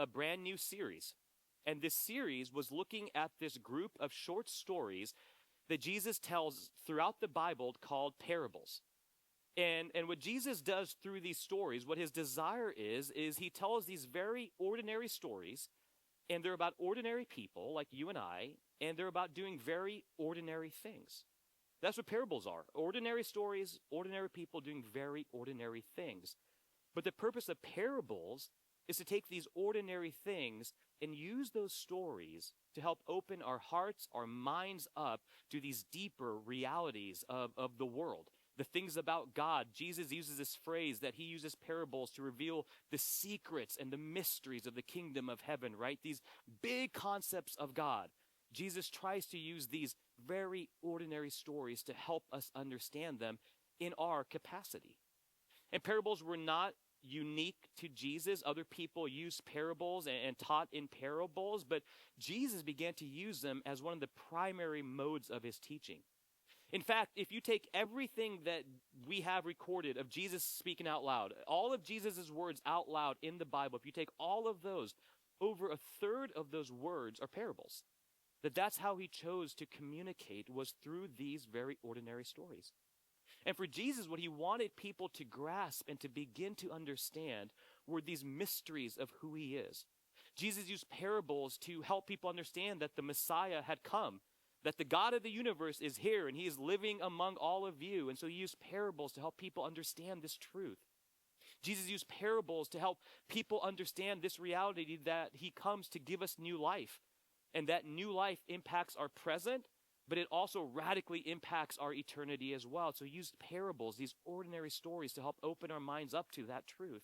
a brand new series. And this series was looking at this group of short stories that Jesus tells throughout the Bible called parables. And what Jesus does through these stories, what his desire is he tells these very ordinary stories, and they're about ordinary people like you and I, and they're about doing very ordinary things. That's what parables are. Ordinary stories, ordinary people doing very ordinary things. But the purpose of parables is to take these ordinary things and use those stories to help open our hearts, our minds up to these deeper realities of the world, the things about God. Jesus uses this phrase that he uses parables to reveal the secrets and the mysteries of the kingdom of heaven, right? These big concepts of God. Jesus tries to use these very ordinary stories to help us understand them in our capacity. And parables were not unique to Jesus. Other people used parables and taught in parables, but Jesus began to use them as one of the primary modes of his teaching. In fact, if you take everything that we have recorded of Jesus speaking out loud, all of Jesus' words out loud in the Bible, if you take all of those, over a third of those words are parables. That's how he chose to communicate, was through these very ordinary stories. And for Jesus, what he wanted people to grasp and to begin to understand were these mysteries of who he is. Jesus used parables to help people understand that the Messiah had come, that the God of the universe is here and he is living among all of you. And so he used parables to help people understand this truth. Jesus used parables to help people understand this reality that he comes to give us new life. And that new life impacts our present, but it also radically impacts our eternity as well. So he used parables, these ordinary stories, to help open our minds up to that truth.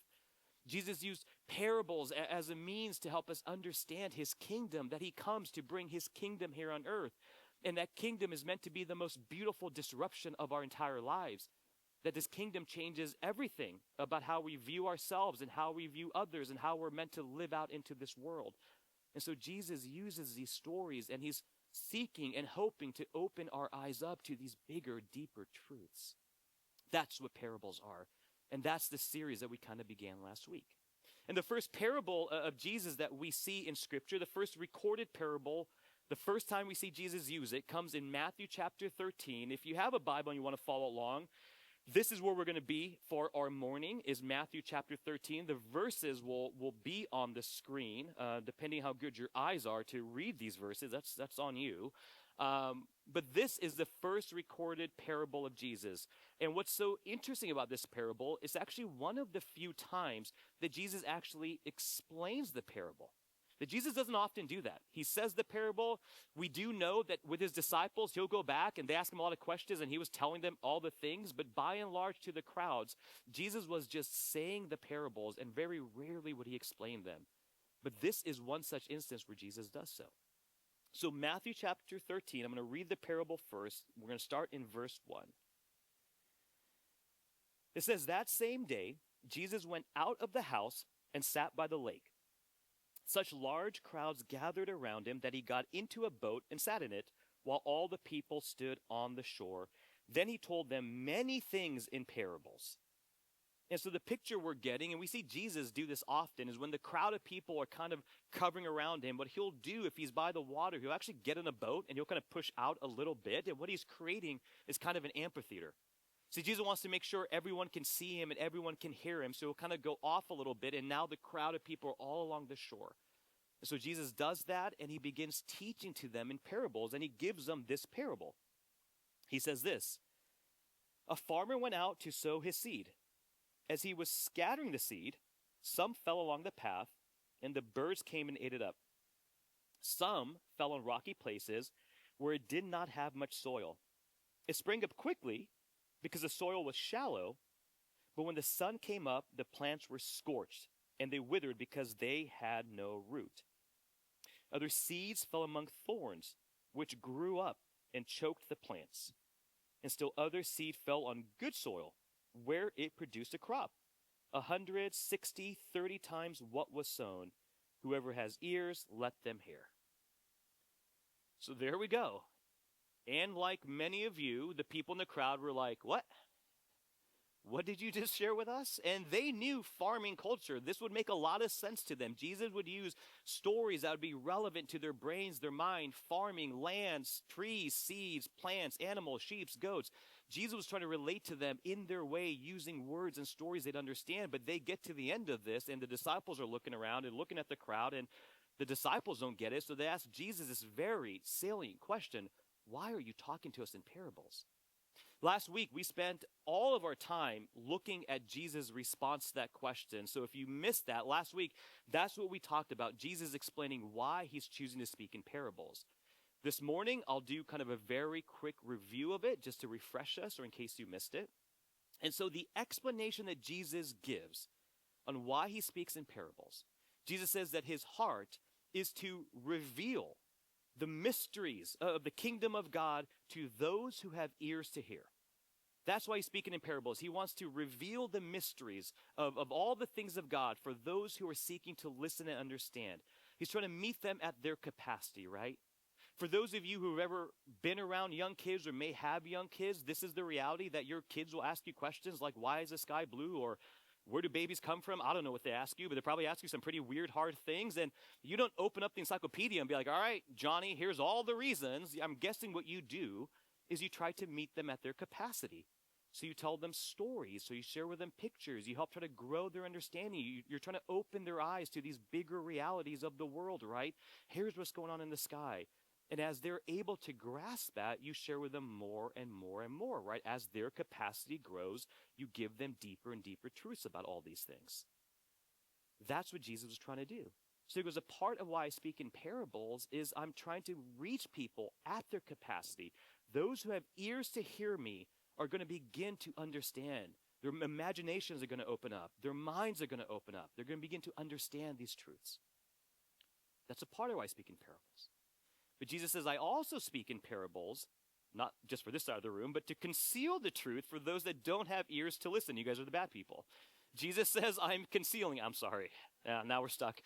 Jesus used parables as a means to help us understand his kingdom, that he comes to bring his kingdom here on earth. And that kingdom is meant to be the most beautiful disruption of our entire lives. That this kingdom changes everything about how we view ourselves and how we view others and how we're meant to live out into this world. And so Jesus uses these stories, and he's seeking and hoping to open our eyes up to these bigger, deeper truths. That's what parables are. And that's the series that we kind of began last week. And the first parable of Jesus that we see in Scripture, the first recorded parable, the first time we see Jesus use it, comes in Matthew chapter 13. If you have a Bible and you want to follow along, this is where we're going to be for our morning, is Matthew chapter 13. The verses will be on the screen, depending how good your eyes are to read these verses. That's on you. But this is the first recorded parable of Jesus. And what's so interesting about this parable is actually one of the few times that Jesus actually explains the parable. That Jesus doesn't often do that. He says the parable. We do know that with his disciples, he'll go back and they ask him a lot of questions and he was telling them all the things. But by and large to the crowds, Jesus was just saying the parables and very rarely would he explain them. But this is one such instance where Jesus does so. So Matthew chapter 13, I'm going to read the parable first. We're going to start in verse 1. It says, "That same day, Jesus went out of the house and sat by the lake. Such large crowds gathered around him that he got into a boat and sat in it, while all the people stood on the shore. Then he told them many things in parables." And so the picture we're getting, and we see Jesus do this often, is when the crowd of people are kind of covering around him, what he'll do if he's by the water, he'll actually get in a boat and he'll kind of push out a little bit. And what he's creating is kind of an amphitheater. See, Jesus wants to make sure everyone can see him and everyone can hear him. So he'll kind of go off a little bit, and now the crowd of people are all along the shore. And so Jesus does that, and he begins teaching to them in parables, and he gives them this parable. He says this, "A farmer went out to sow his seed. As he was scattering the seed, some fell along the path, and the birds came and ate it up. Some fell on rocky places where it did not have much soil. It sprang up quickly because the soil was shallow, but when the sun came up, the plants were scorched, and they withered because they had no root. Other seeds fell among thorns, which grew up and choked the plants. And still other seed fell on good soil, where it produced a crop, 160, 30 times what was sown. Whoever has ears, let them hear." So there we go. And like many of you, the people in the crowd were like, "What? what did you just share with us? And they knew farming culture. This would make a lot of sense to them. Jesus would use stories that would be relevant to their brains, their mind, farming, lands, trees, seeds, plants, animals, sheep, goats. Jesus was trying to relate to them in their way using words and stories they'd understand. But they get to the end of this, and the disciples are looking around and looking at the crowd, and the disciples don't get it. So they ask Jesus this very salient question: why are you talking to us in parables? Last week, we spent all of our time looking at Jesus' response to that question. So if you missed that last week, that's what we talked about, Jesus explaining why he's choosing to speak in parables. This morning, I'll do kind of a very quick review of it just to refresh us or in case you missed it. And so the explanation that Jesus gives on why he speaks in parables, Jesus says that his heart is to reveal the mysteries of the kingdom of God to those who have ears to hear. That's why he's speaking in parables. He wants to reveal the mysteries of all the things of God for those who are seeking to listen and understand. He's trying to meet them at their capacity, right? For those of you who have ever been around young kids or may have young kids, this is the reality that your kids will ask you questions like, why is the sky blue? Or where do babies come from? I don't know what they ask you, but they probably ask you some pretty weird, hard things. And you don't open up the encyclopedia and be like, all right, Johnny, here's all the reasons. I'm guessing what you do is you try to meet them at their capacity. So you tell them stories. So you share with them pictures. You help try to grow their understanding. You're trying to open their eyes to these bigger realities of the world, right? Here's what's going on in the sky. And as they're able to grasp that, you share with them more and more and more, right? As their capacity grows, you give them deeper and deeper truths about all these things. That's what Jesus was trying to do. So he goes, a part of why I speak in parables is I'm trying to reach people at their capacity. Those who have ears to hear me are going to begin to understand. Their imaginations are going to open up. Their minds are going to open up. They're going to begin to understand these truths. That's a part of why I speak in parables. But Jesus says, I also speak in parables, not just for this side of the room, but to conceal the truth for those that don't have ears to listen. You guys are the bad people. Jesus says, I'm sorry. Now we're stuck.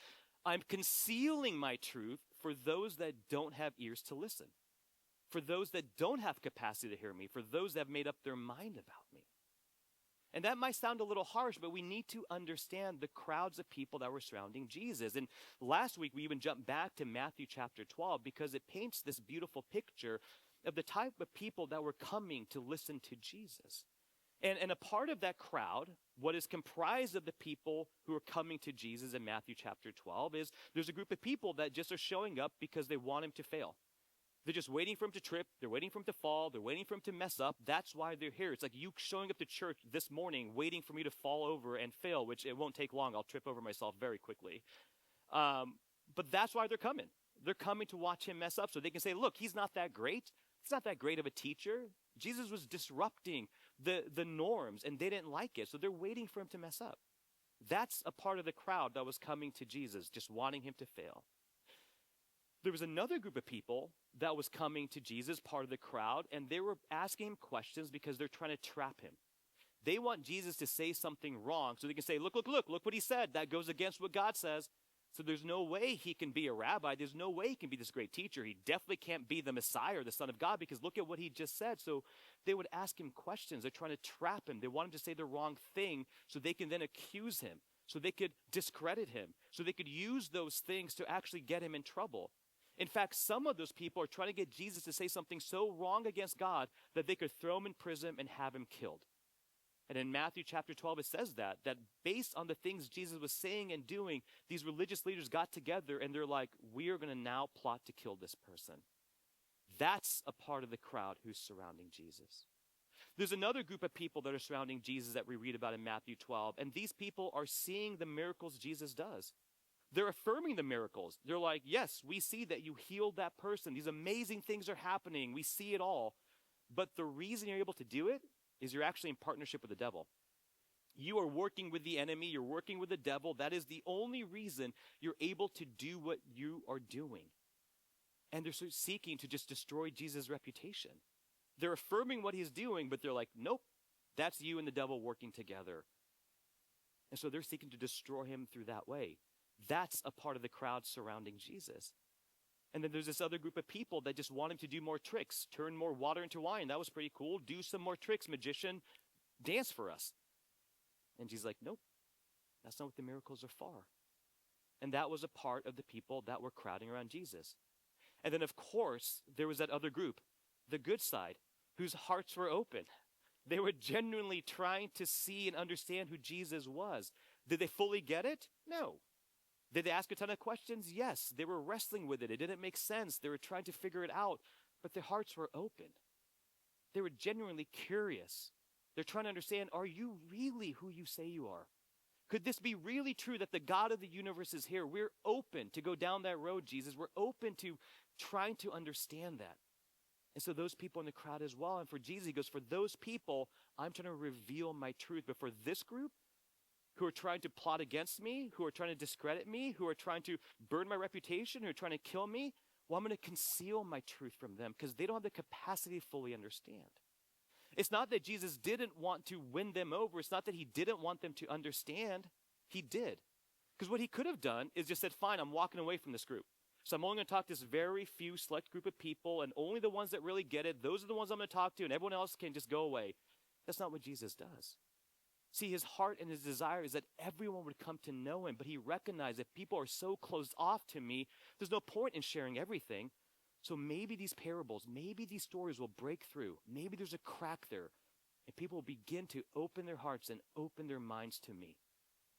I'm concealing my truth for those that don't have ears to listen, for those that don't have capacity to hear me, for those that have made up their mind about me. And that might sound a little harsh, but we need to understand the crowds of people that were surrounding Jesus. And last week, we even jumped back to Matthew chapter 12 because it paints this beautiful picture of the type of people that were coming to listen to Jesus. And a part of that crowd, what is comprised of the people who are coming to Jesus in Matthew chapter 12 is there's a group of people that just are showing up because they want him to fail. They're just waiting for him to trip. They're waiting for him to fall. They're waiting for him to mess up. That's why they're here. It's like you showing up to church this morning, waiting for me to fall over and fail, which it won't take long. I'll trip over myself very quickly. But that's why they're coming. They're coming to watch him mess up so they can say, look, he's not that great. He's not that great of a teacher. Jesus was disrupting the norms, and they didn't like it. So they're waiting for him to mess up. That's a part of the crowd that was coming to Jesus, just wanting him to fail. There was another group of people that was coming to Jesus, part of the crowd, and they were asking him questions because they're trying to trap him. They want Jesus to say something wrong so they can say, look what he said. That goes against what God says. So there's no way he can be a rabbi. There's no way he can be this great teacher. He definitely can't be the Messiah or the Son of God because look at what he just said. So they would ask him questions. They're trying to trap him. They want him to say the wrong thing so they can then accuse him, so they could discredit him, so they could use those things to actually get him in trouble. In fact, some of those people are trying to get Jesus to say something so wrong against God that they could throw him in prison and have him killed. And in Matthew chapter 12, it says that based on the things Jesus was saying and doing, these religious leaders got together and they're like, we are going to now plot to kill this person. That's a part of the crowd who's surrounding Jesus. There's another group of people that are surrounding Jesus that we read about in Matthew 12, and these people are seeing the miracles Jesus does. They're affirming the miracles. They're like, yes, we see that you healed that person. These amazing things are happening. We see it all. But the reason you're able to do it is you're actually in partnership with the devil. You are working with the enemy. You're working with the devil. That is the only reason you're able to do what you are doing. And they're seeking to just destroy Jesus' reputation. They're affirming what he's doing, but they're like, nope, that's you and the devil working together. And so they're seeking to destroy him through that way. That's a part of the crowd surrounding Jesus. And then there's this other group of people that just want him to do more tricks, turn more water into wine. That was pretty cool. Do some more tricks, magician. Dance for us. And Jesus is like, nope, that's not what the miracles are for. And that was a part of the people that were crowding around Jesus. And then, of course, there was that other group, the good side, whose hearts were open. They were genuinely trying to see and understand who Jesus was. Did they fully get it? No. Did they ask a ton of questions? Yes. They were wrestling with it. It didn't make sense. They were trying to figure it out, but their hearts were open. They were genuinely curious. They're trying to understand, are you really who you say you are? Could this be really true that the God of the universe is here? We're open to go down that road, Jesus. We're open to trying to understand that. And so those people in the crowd as well. And for Jesus, he goes, for those people, I'm trying to reveal my truth. But for this group who are trying to plot against me, who are trying to discredit me, who are trying to burn my reputation, who are trying to kill me, well, I'm going to conceal my truth from them because they don't have the capacity to fully understand. It's not that Jesus didn't want to win them over. It's not that he didn't want them to understand. He did. Because what he could have done is just said, fine, I'm walking away from this group. So I'm only going to talk to this very few select group of people, and only the ones that really get it, those are the ones I'm going to talk to, and everyone else can just go away. That's not what Jesus does. See, his heart and his desire is that everyone would come to know him, but he recognized that people are so closed off to me, there's no point in sharing everything. So maybe these parables, maybe these stories will break through. Maybe there's a crack there, and people will begin to open their hearts and open their minds to me.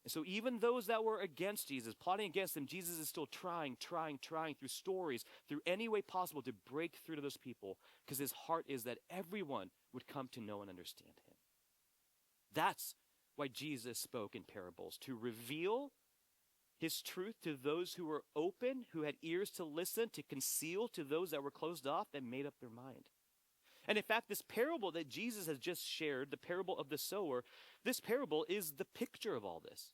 And so even those that were against Jesus, plotting against him, Jesus is still trying through stories, through any way possible to break through to those people, because his heart is that everyone would come to know and understand him. That's why Jesus spoke in parables, to reveal his truth to those who were open, who had ears to listen, to conceal to those that were closed off, that made up their mind. And in fact, this parable that Jesus has just shared, the parable of the sower, this parable is the picture of all this.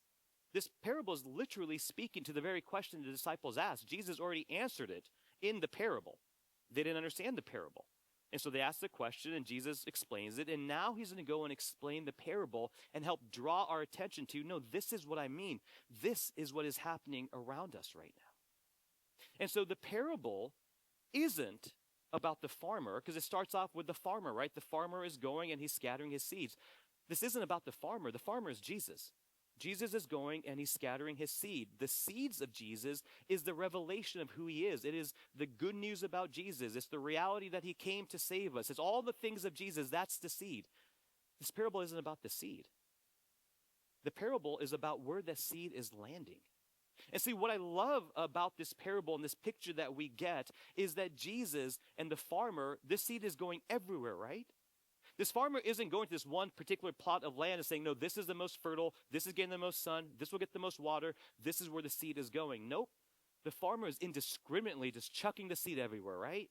This parable is literally speaking to the very question the disciples asked. Jesus already answered it in the parable. They didn't understand the parable. And so they asked the question, and Jesus explains it. And now he's going to go and explain the parable and help draw our attention to, no, this is what I mean. This is what is happening around us right now. And so the parable isn't about the farmer, because it starts off with the farmer, right? The farmer is going and he's scattering his seeds. This isn't about the farmer. The farmer is Jesus. Jesus is going and he's scattering his seed. The seeds of Jesus is the revelation of who he is. It is the good news about Jesus. It's the reality that he came to save us. It's all the things of Jesus. That's the seed. This parable isn't about the seed. The parable is about where the seed is landing. And see, what I love about this parable and this picture that we get is that Jesus and the farmer, this seed is going everywhere, right? This farmer isn't going to this one particular plot of land and saying, no, this is the most fertile, this is getting the most sun, this will get the most water, this is where the seed is going. Nope. The farmer is indiscriminately just chucking the seed everywhere, right?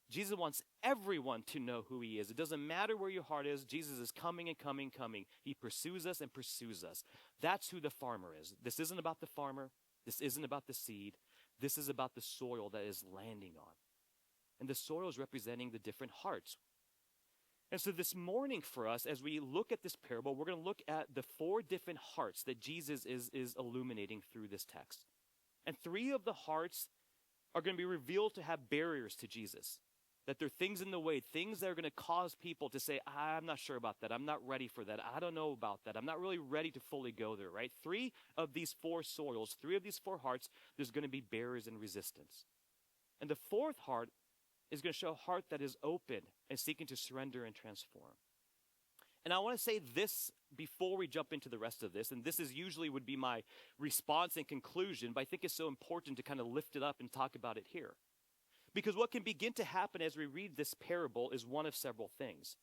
Jesus wants everyone to know who he is. It doesn't matter where your heart is. Jesus is coming and coming, coming. He pursues us and pursues us. That's who the farmer is. This isn't about the farmer. This isn't about the seed. This is about the soil that is landing on. And the soil is representing the different hearts. And so this morning for us, as we look at this parable, we're going to look at the 4 different hearts that Jesus is illuminating through this text. And 3 of the hearts are going to be revealed to have barriers to Jesus. That there are things in the way, things that are going to cause people to say, I'm not sure about that. I'm not ready for that. I don't know about that. I'm not really ready to fully go there, right? 3 of these 4 soils, 3 of these 4 hearts, there's going to be barriers and resistance. And the 4th heart is going to show a heart that is open and seeking to surrender and transform. And I want to say this before we jump into the rest of this, and this is usually would be my response and conclusion, but I think it's so important to kind of lift it up and talk about it here. Because what can begin to happen as we read this parable is one of several things.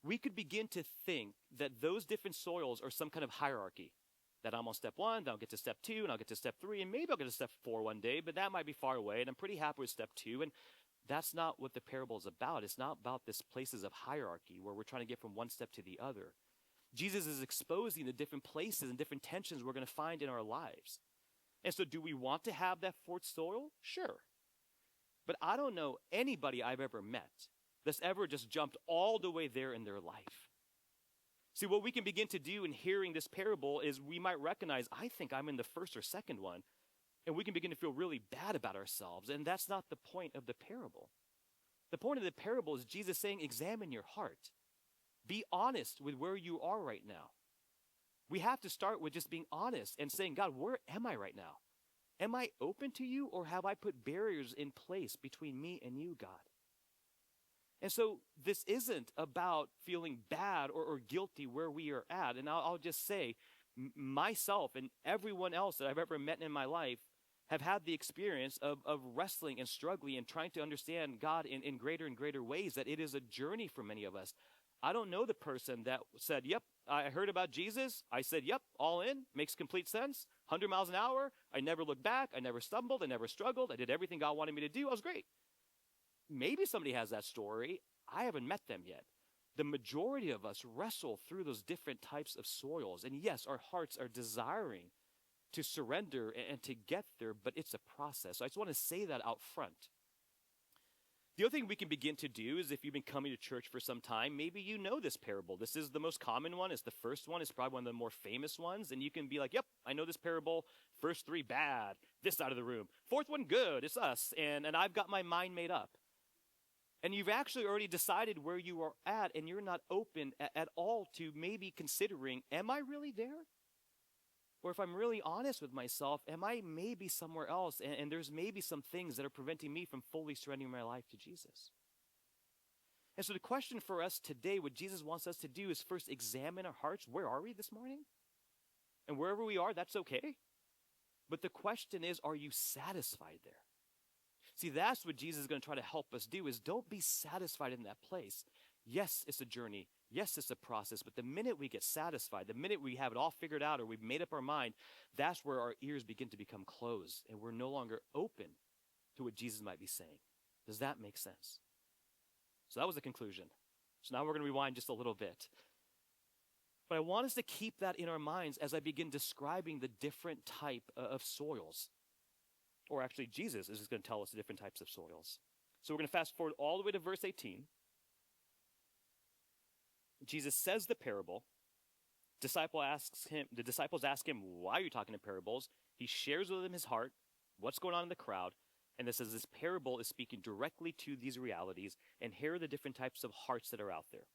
We could begin to think that those different soils are some kind of hierarchy. That I'm on step 1, then I'll get to step 2, and I'll get to step 3, and maybe I'll get to step 4 one day, but that might be far away, and I'm pretty happy with step 2, and that's not what the parable is about. It's not about this places of hierarchy where we're trying to get from one step to the other. Jesus is exposing the different places and different tensions we're going to find in our lives. And so do we want to have that 4th soil? Sure. But I don't know anybody I've ever met that's ever just jumped all the way there in their life. See, what we can begin to do in hearing this parable is we might recognize, I think I'm in the 1st or 2nd one, and we can begin to feel really bad about ourselves, and that's not the point of the parable. The point of the parable is Jesus saying, examine your heart. Be honest with where you are right now. we have to start with just being honest and saying, God, where am I right now? Am I open to you, or have I put barriers in place between me and you, God? And so this isn't about feeling bad or guilty where we are at. And I'll just say, myself and everyone else that I've ever met in my life have had the experience of wrestling and struggling and trying to understand God in greater and greater ways, that it is a journey for many of us. I don't know the person that said, yep, I heard about Jesus. I said, yep, all in, makes complete sense. 100 miles an hour. I never looked back. I never stumbled. I never struggled. I did everything God wanted me to do. I was great. Maybe somebody has that story. I haven't met them yet. The majority of us wrestle through those different types of soils. And yes, our hearts are desiring to surrender and to get there, but it's a process. So I just want to say that out front. The other thing we can begin to do is, if you've been coming to church for some time, maybe you know this parable. This is the most common one. It's the first one. It's probably one of the more famous ones. And you can be like, yep, I know this parable. First three, bad. This side of the room. Fourth one, good. It's us. And I've got my mind made up. And you've actually already decided where you are at, and you're not open at all to maybe considering, am I really there? Or if I'm really honest with myself, am I maybe somewhere else? And there's maybe some things that are preventing me from fully surrendering my life to Jesus. And so the question for us today, what Jesus wants us to do, is first examine our hearts. Where are we this morning? And wherever we are, that's okay. But the question is, are you satisfied there? See, that's what Jesus is going to try to help us do, is don't be satisfied in that place. Yes, it's a journey. Yes, it's a process. But the minute we get satisfied, the minute we have it all figured out, or we've made up our mind, that's where our ears begin to become closed, and we're no longer open to what Jesus might be saying. Does that make sense? So that was the conclusion. So now we're going to rewind just a little bit. But I want us to keep that in our minds as I begin describing the different type of soils. Or actually, Jesus is just going to tell us the different types of soils. So we're going to fast forward all the way to verse 18. Jesus says the parable. The disciples ask him, why are you talking in parables? He shares with them his heart, what's going on in the crowd. And it says this parable is speaking directly to these realities. And here are the different types of hearts that are out there.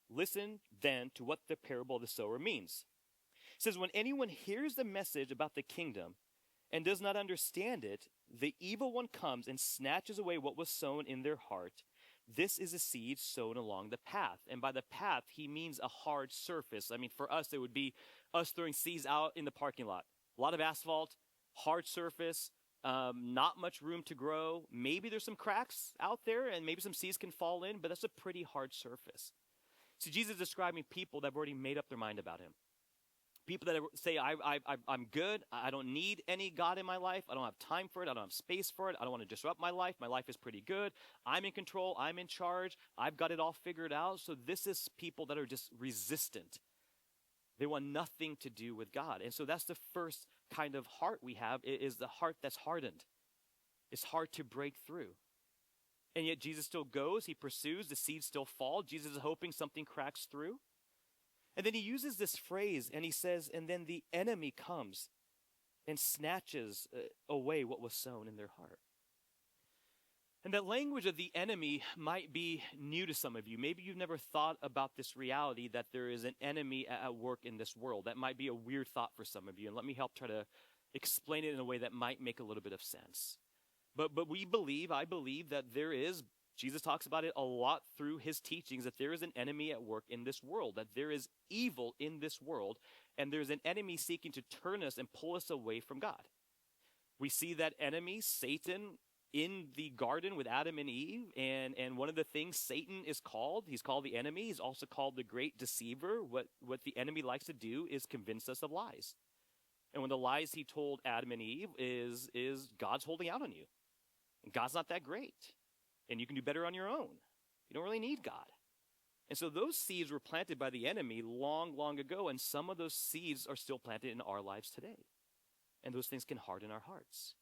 Listen then to what the parable of the sower means. It says, when anyone hears the message about the kingdom and does not understand it, the evil one comes and snatches away what was sown in their heart. This is a seed sown along the path. And by the path, he means a hard surface. I mean, for us, it would be us throwing seeds out in the parking lot. A lot of asphalt, hard surface, not much room to grow. Maybe there's some cracks out there, and maybe some seeds can fall in, but that's a pretty hard surface. So Jesus is describing people that have already made up their mind about him. People that say, I'm good. I don't need any God in my life. I don't have time for it. I don't have space for it. I don't want to disrupt my life. My life is pretty good. I'm in control. I'm in charge. I've got it all figured out. So this is people that are just resistant. They want nothing to do with God. And so that's the first kind of heart we have, is the heart that's hardened. It's hard to break through. And yet Jesus still goes. He pursues. The seeds still fall. Jesus is hoping something cracks through. And then he uses this phrase, and he says, and then the enemy comes and snatches away what was sown in their heart. And that language of the enemy might be new to some of you. Maybe you've never thought about this reality that there is an enemy at work in this world. That might be a weird thought for some of you. And let me help try to explain it in a way that might make a little bit of sense. But I believe that there is, Jesus talks about it a lot through his teachings, that there is an enemy at work in this world, that there is evil in this world, and there's an enemy seeking to turn us and pull us away from God. We see that enemy, Satan, in the garden with Adam and Eve, and one of the things Satan is called, he's called the enemy. He's also called the great deceiver. What the enemy likes to do is convince us of lies. And one of the lies he told Adam and Eve is God's holding out on you. And God's not that great. And you can do better on your own. You don't really need God. And so those seeds were planted by the enemy long, long ago, and some of those seeds are still planted in our lives today. And those things can harden our hearts.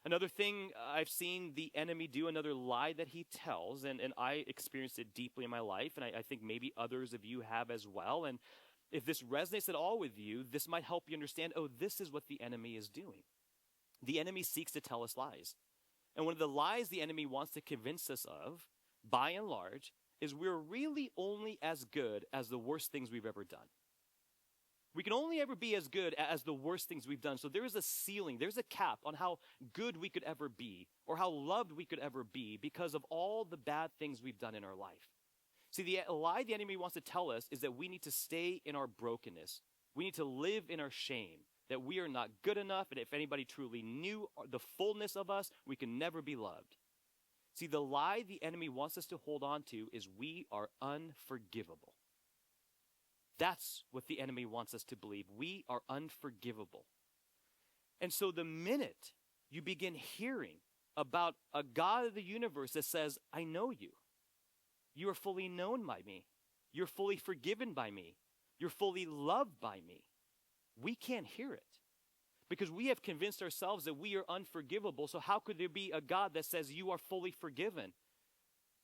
Another thing I've seen the enemy do, another lie that he tells, and I experienced it deeply in my life, and I think maybe others of you have as well. And if this resonates at all with you, this might help you understand, this is what the enemy is doing. The enemy seeks to tell us lies. And one of the lies the enemy wants to convince us of, by and large, is we're really only as good as the worst things we've ever done. We can only ever be as good as the worst things we've done. So there is a ceiling, there's a cap on how good we could ever be or how loved we could ever be because of all the bad things we've done in our life. See, the lie the enemy wants to tell us is that we need to stay in our brokenness. We need to live in our shame, that we are not good enough, and if anybody truly knew the fullness of us, we can never be loved. See, the lie the enemy wants us to hold on to is we are unforgivable. That's what the enemy wants us to believe. We are unforgivable. And so the minute you begin hearing about a God of the universe that says, I know you. You are fully known by me. You're fully forgiven by me. You're fully loved by me. We can't hear it because we have convinced ourselves that we are unforgivable. So how could there be a God that says you are fully forgiven?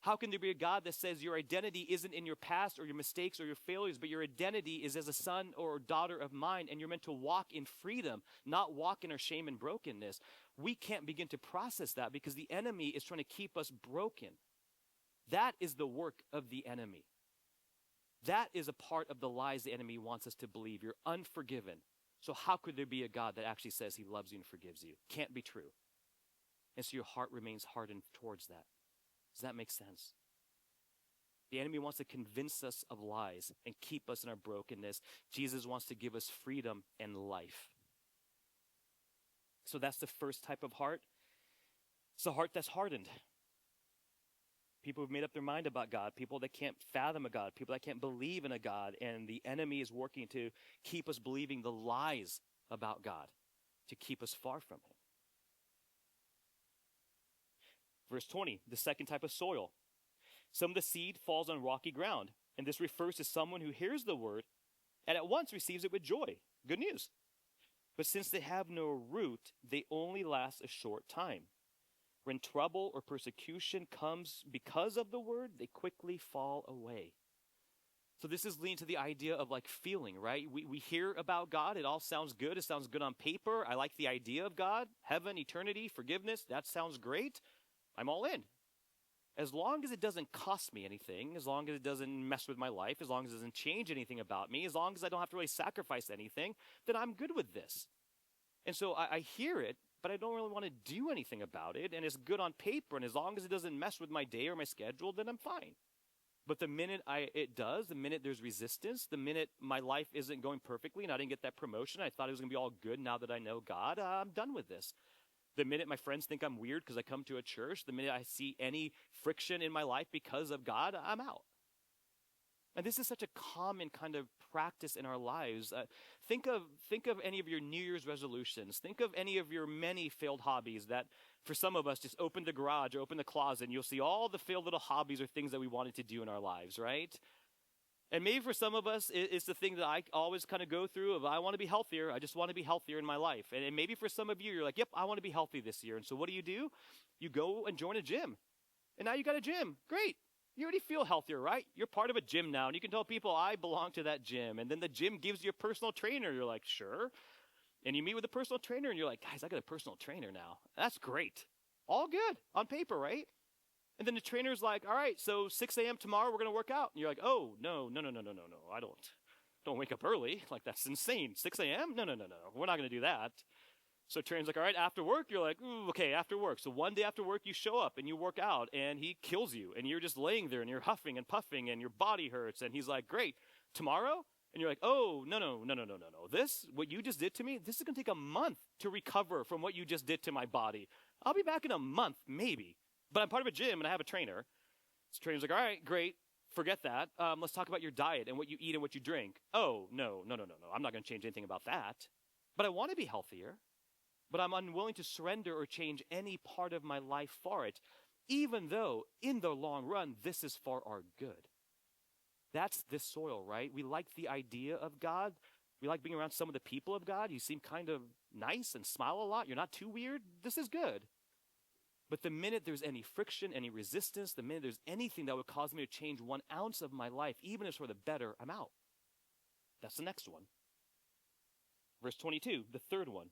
How can there be a God that says your identity isn't in your past or your mistakes or your failures, but your identity is as a son or daughter of mine, and you're meant to walk in freedom, not walk in our shame and brokenness? We can't begin to process that because the enemy is trying to keep us broken. That is the work of the enemy. That is a part of the lies the enemy wants us to believe. You're unforgiven. So how could there be a God that actually says he loves you and forgives you? Can't be true. And so your heart remains hardened towards that. Does that make sense? The enemy wants to convince us of lies and keep us in our brokenness. Jesus wants to give us freedom and life. So that's the first type of heart. It's a heart that's hardened. People who've made up their mind about God, people that can't fathom a God, people that can't believe in a God, and the enemy is working to keep us believing the lies about God, to keep us far from him. Verse 20, the second type of soil. Some of the seed falls on rocky ground, and this refers to someone who hears the word and at once receives it with joy. Good news. But since they have no root, they only last a short time. When trouble or persecution comes because of the word, they quickly fall away. So this is leading to the idea of like feeling, right? We hear about God. It all sounds good. It sounds good on paper. I like the idea of God, heaven, eternity, forgiveness. That sounds great. I'm all in. As long as it doesn't cost me anything, as long as it doesn't mess with my life, as long as it doesn't change anything about me, as long as I don't have to really sacrifice anything, then I'm good with this. And so I hear it, but I don't really want to do anything about it, and it's good on paper, and as long as it doesn't mess with my day or my schedule, then I'm fine. But the minute it does, the minute there's resistance, the minute my life isn't going perfectly and I didn't get that promotion, I thought it was going to be all good now that I know God, I'm done with this. The minute my friends think I'm weird because I come to a church, the minute I see any friction in my life because of God, I'm out. And this is such a common kind of practice in our lives. Think of any of your New Year's resolutions. Think of any of your many failed hobbies that, for some of us, just open the garage or open the closet, and you'll see all the failed little hobbies or things that we wanted to do in our lives, right? And maybe for some of us, it's the thing that I always kind of go through of I want to be healthier. I just want to be healthier in my life. And maybe for some of you, you're like, yep, I want to be healthy this year. And so what do? You go and join a gym. And now you got a gym. Great. You already feel healthier, right? You're part of a gym now, and you can tell people, I belong to that gym. And then the gym gives you a personal trainer. You're like, sure. And you meet with a personal trainer, and you're like, guys, I got a personal trainer now. That's great. All good on paper, right? And then the trainer's like, all right, so 6 a.m. tomorrow, we're going to work out. And you're like, oh, no, I don't wake up early. Like, that's insane. 6 a.m.? No, we're not going to do that. So trainer's like, all right, after work, you're like, ooh, okay, after work. So one day after work, you show up and you work out and he kills you and you're just laying there and you're huffing and puffing and your body hurts. And he's like, great, tomorrow? And you're like, oh, no. This, what you just did to me, this is going to take a month to recover from what you just did to my body. I'll be back in a month, maybe. But I'm part of a gym and I have a trainer. So trainer's like, all right, great. Forget that. Let's talk about your diet and what you eat and what you drink. Oh, no. I'm not going to change anything about that. But I want to be healthier. But I'm unwilling to surrender or change any part of my life for it, even though in the long run, this is for our good. That's this soil, right? We like the idea of God. We like being around some of the people of God. You seem kind of nice and smile a lot. You're not too weird. This is good. But the minute there's any friction, any resistance, the minute there's anything that would cause me to change 1 ounce of my life, even if it's for the better, I'm out. That's the next one. Verse 22, the third one.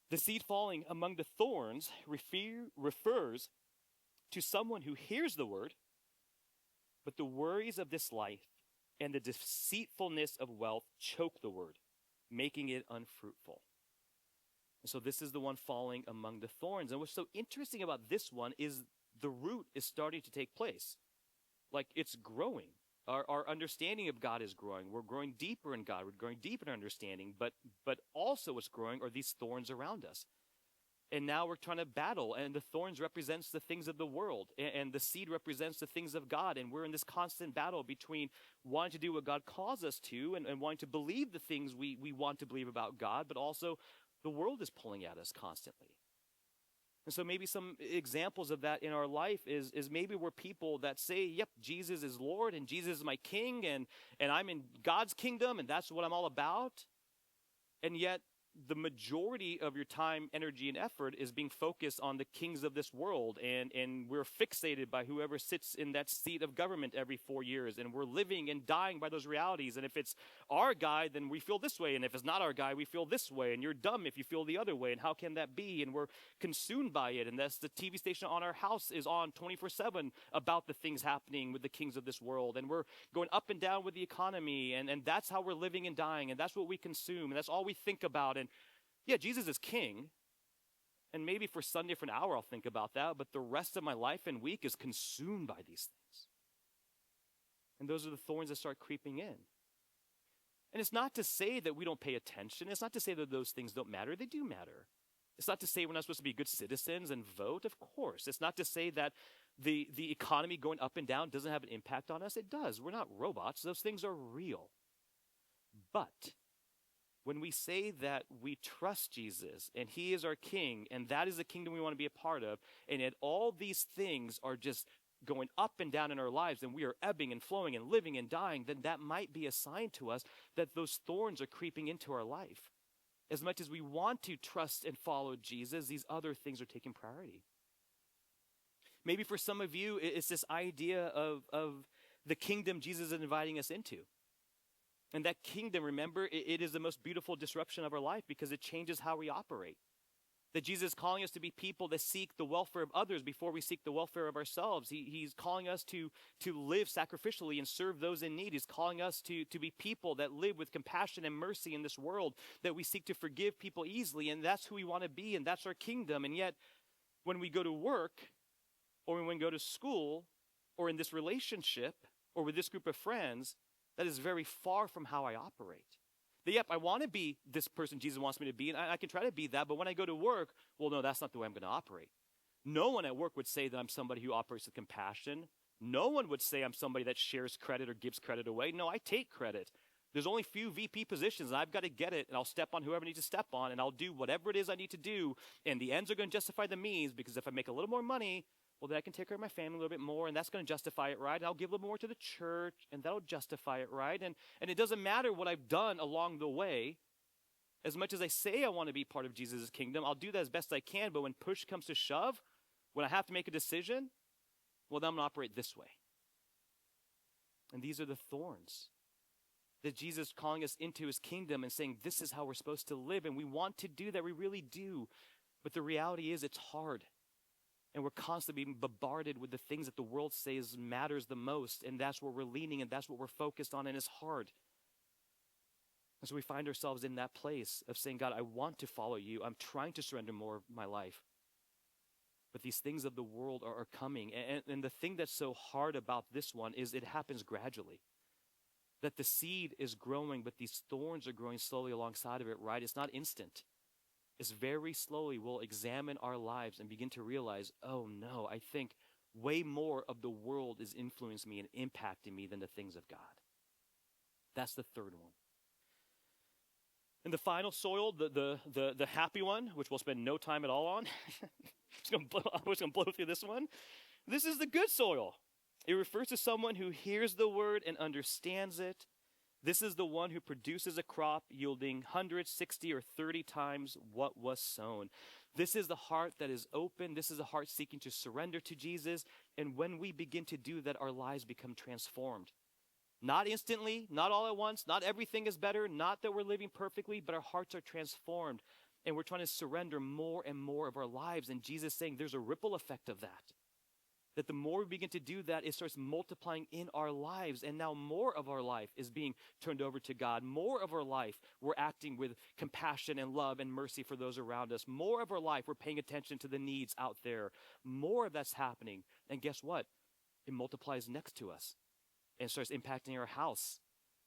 The seed falling among the thorns refers to someone who hears the word, but the worries of this life and the deceitfulness of wealth choke the word, making it unfruitful. And so this is the one falling among the thorns. And what's so interesting about this one is the root is starting to take place. Like it's growing. Our understanding of God is growing. We're growing deeper in God. We're growing deeper in our understanding. But also what's growing are these thorns around us. And now we're trying to battle. And the thorns represents the things of the world. And the seed represents the things of God. And we're in this constant battle between wanting to do what God calls us to and wanting to believe the things we want to believe about God. But also the world is pulling at us constantly. And so maybe some examples of that in our life is maybe we're people that say, yep, Jesus is Lord and Jesus is my King and I'm in God's kingdom and that's what I'm all about. And yet the majority of your time, energy, and effort is being focused on the kings of this world. And we're fixated by whoever sits in that seat of government every 4 years. And we're living and dying by those realities. And if it's our guy, then we feel this way. And if it's not our guy, we feel this way. And you're dumb if you feel the other way. And how can that be? And we're consumed by it. And that's the TV station on our house is on 24/7 about the things happening with the kings of this world. And we're going up and down with the economy. And that's how we're living and dying. And that's what we consume. And that's all we think about. And yeah, Jesus is king, and maybe for Sunday for an hour I'll think about that, but the rest of my life and week is consumed by these things. And those are the thorns that start creeping in. And it's not to say that we don't pay attention. It's not to say that those things don't matter. They do matter. It's not to say we're not supposed to be good citizens and vote. Of course. It's not to say that the economy going up and down doesn't have an impact on us. It does. We're not robots. Those things are real. But when we say that we trust Jesus and he is our king and that is the kingdom we want to be a part of, and yet all these things are just going up and down in our lives and we are ebbing and flowing and living and dying, then that might be a sign to us that those thorns are creeping into our life. As much as we want to trust and follow Jesus, these other things are taking priority. Maybe for some of you, it's this idea of the kingdom Jesus is inviting us into. And that kingdom, remember, it is the most beautiful disruption of our life because it changes how we operate. That Jesus is calling us to be people that seek the welfare of others before we seek the welfare of ourselves. He's calling us to live sacrificially and serve those in need. He's calling us to be people that live with compassion and mercy in this world, that we seek to forgive people easily, and that's who we want to be, and that's our kingdom. And yet, when we go to work, or when we go to school, or in this relationship, or with this group of friends, that is very far from how I operate. That, yep, I want to be this person Jesus wants me to be, and I can try to be that, but when I go to work, well, no, that's not the way I'm going to operate. No one at work would say that I'm somebody who operates with compassion. No one would say I'm somebody that shares credit or gives credit away. No, I take credit. There's only few VP positions, and I've got to get it, and I'll step on whoever needs to step on, and I'll do whatever it is I need to do, and the ends are going to justify the means, because if I make a little more money, well, then I can take care of my family a little bit more, and that's going to justify it, right? And I'll give a little more to the church, and that'll justify it, right? And it doesn't matter what I've done along the way. As much as I say I want to be part of Jesus' kingdom, I'll do that as best I can, but when push comes to shove, when I have to make a decision, well, then I'm going to operate this way. And these are the thorns that Jesus is calling us into his kingdom and saying this is how we're supposed to live, and we want to do that, we really do. But the reality is it's hard. And we're constantly being bombarded with the things that the world says matters the most. And that's where we're leaning and that's what we're focused on. And it's hard. And so we find ourselves in that place of saying, God, I want to follow you. I'm trying to surrender more of my life. But these things of the world are coming. And the thing that's so hard about this one is it happens gradually. That the seed is growing, but these thorns are growing slowly alongside of it, right? It's not instant. Is very slowly we'll examine our lives and begin to realize, oh no, I think way more of the world is influencing me and impacting me than the things of God. That's the third one. And the final soil, the happy one, which we'll spend no time at all on. I'm just going to blow through this one. This is the good soil. It refers to someone who hears the word and understands it. This is the one who produces a crop yielding 160 or 30 times what was sown. This is the heart that is open. This is a heart seeking to surrender to Jesus. And when we begin to do that, our lives become transformed. Not instantly, not all at once, not everything is better, not that we're living perfectly, but our hearts are transformed. And we're trying to surrender more and more of our lives. And Jesus is saying there's a ripple effect of that. That the more we begin to do that, it starts multiplying in our lives. And now more of our life is being turned over to God. More of our life, we're acting with compassion and love and mercy for those around us. More of our life, we're paying attention to the needs out there. More of that's happening. And guess what? It multiplies next to us. And starts impacting our house.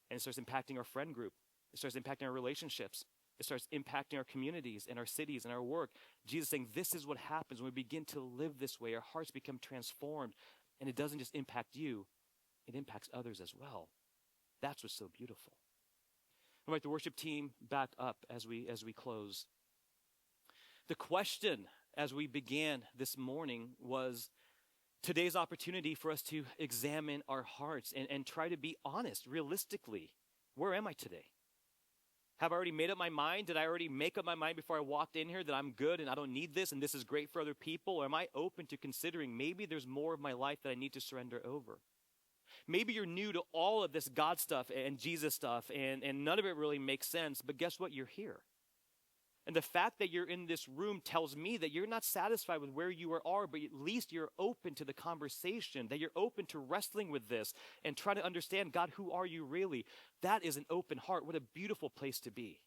And it starts impacting our friend group. It starts impacting our relationships. It starts impacting our communities and our cities and our work. Jesus is saying this is what happens when we begin to live this way. Our hearts become transformed. And it doesn't just impact you. It impacts others as well. That's what's so beautiful. I'll invite the worship team back up as we close. The question as we began this morning was today's opportunity for us to examine our hearts and try to be honest, realistically. Where am I today? Have I already made up my mind? Did I already make up my mind before I walked in here that I'm good and I don't need this and this is great for other people? Or am I open to considering maybe there's more of my life that I need to surrender over? Maybe you're new to all of this God stuff and Jesus stuff and none of it really makes sense, but guess what? You're here. And the fact that you're in this room tells me that you're not satisfied with where you are, but at least you're open to the conversation, that you're open to wrestling with this and trying to understand, God, who are you really? That is an open heart. What a beautiful place to be.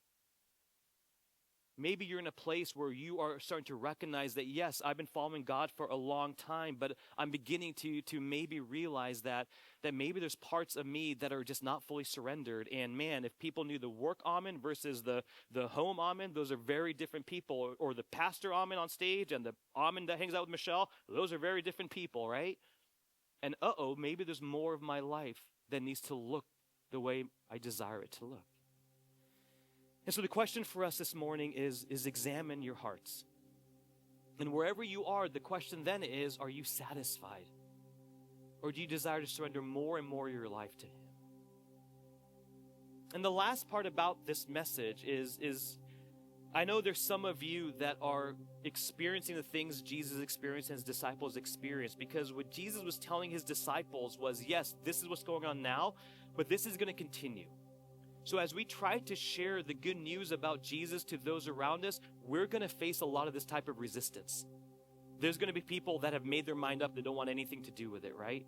Maybe you're in a place where you are starting to recognize that, yes, I've been following God for a long time, but I'm beginning to maybe realize that maybe there's parts of me that are just not fully surrendered. And man, if people knew the work Amen versus the home Amen, those are very different people. Or the pastor Amen on stage and the Amen that hangs out with Michelle, those are very different people, right? And maybe there's more of my life that needs to look the way I desire it to look. And so the question for us this morning is examine your hearts. And wherever you are, the question then is, are you satisfied? Or do you desire to surrender more and more of your life to Him? And the last part about this message is I know there's some of you that are experiencing the things Jesus experienced and His disciples experienced, because what Jesus was telling His disciples was, yes, this is what's going on now, but this is going to continue. So as we try to share the good news about Jesus to those around us, we're going to face a lot of this type of resistance. There's going to be people that have made their mind up that don't want anything to do with it, right?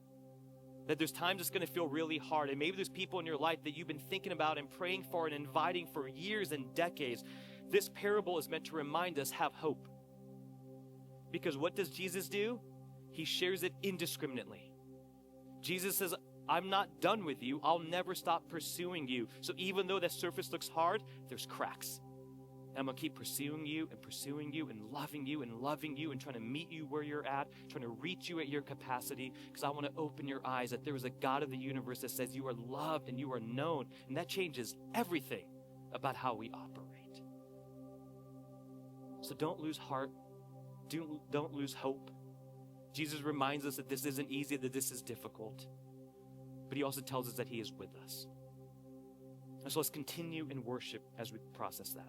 That there's times it's going to feel really hard. And maybe there's people in your life that you've been thinking about and praying for and inviting for years and decades. This parable is meant to remind us, have hope. Because what does Jesus do? He shares it indiscriminately. Jesus says, I'm not done with you. I'll never stop pursuing you. So even though that surface looks hard, there's cracks. And I'm going to keep pursuing you and loving you and trying to meet you where you're at, trying to reach you at your capacity, because I want to open your eyes that there is a God of the universe that says you are loved and you are known. And that changes everything about how we operate. So don't lose heart. Don't lose hope. Jesus reminds us that this isn't easy, that this is difficult. But He also tells us that He is with us. And so let's continue in worship as we process that.